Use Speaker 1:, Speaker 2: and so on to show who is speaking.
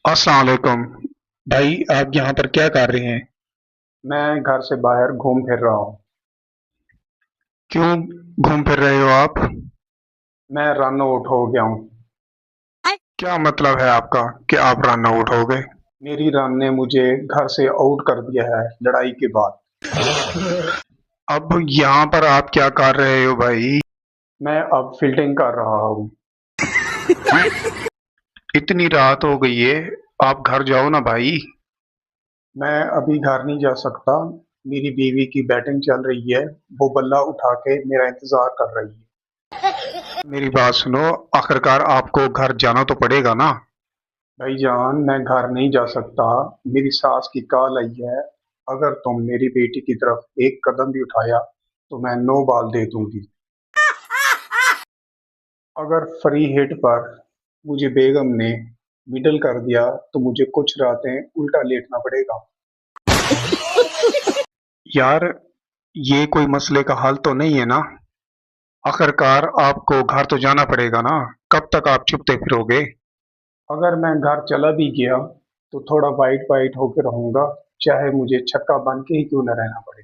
Speaker 1: अस्सलाम वालेकुम। भाई आप यहाँ पर क्या कर रहे हैं?
Speaker 2: मैं घर से बाहर घूम फिर रहा हूँ।
Speaker 1: क्यों घूम फिर रहे हो आप?
Speaker 2: मैं रन आउट हो गया हूँ।
Speaker 1: क्या मतलब है आपका कि आप रन आउट हो गए?
Speaker 2: मेरी रन ने मुझे घर से आउट कर दिया है लड़ाई के बाद।
Speaker 1: अब यहाँ पर आप क्या कर रहे हो भाई?
Speaker 2: मैं अब फील्डिंग कर रहा हूँ।
Speaker 1: इतनी रात हो गई है, आप घर जाओ ना भाई।
Speaker 2: मैं अभी घर नहीं जा सकता। मेरी बीवी की बैटिंग चल रही है। वो बल्ला उठा के मेरा इंतजार कर रही है।
Speaker 1: मेरी बात सुनो, आखिरकार आपको घर जाना तो पड़ेगा ना।
Speaker 2: भाईजान, मैं घर नहीं जा सकता। मेरी सास की कॉल आई है। अगर तुम मेरी बेटी की तरफ एक कदम भी उठाया तो मैं नो बॉल दे दूंगी। अगर फ्री हिट पर मुझे बेगम ने मिडल कर दिया तो मुझे कुछ रातें उल्टा लेटना पड़ेगा।
Speaker 1: यार, ये कोई मसले का हल तो नहीं है ना? आखिरकार आपको घर तो जाना पड़ेगा ना। कब तक आप चुपते फिरोगे?
Speaker 2: अगर मैं घर चला भी गया तो थोड़ा वाइट वाइट होकर रहूंगा, चाहे मुझे छक्का बन के ही क्यों न रहना पड़े।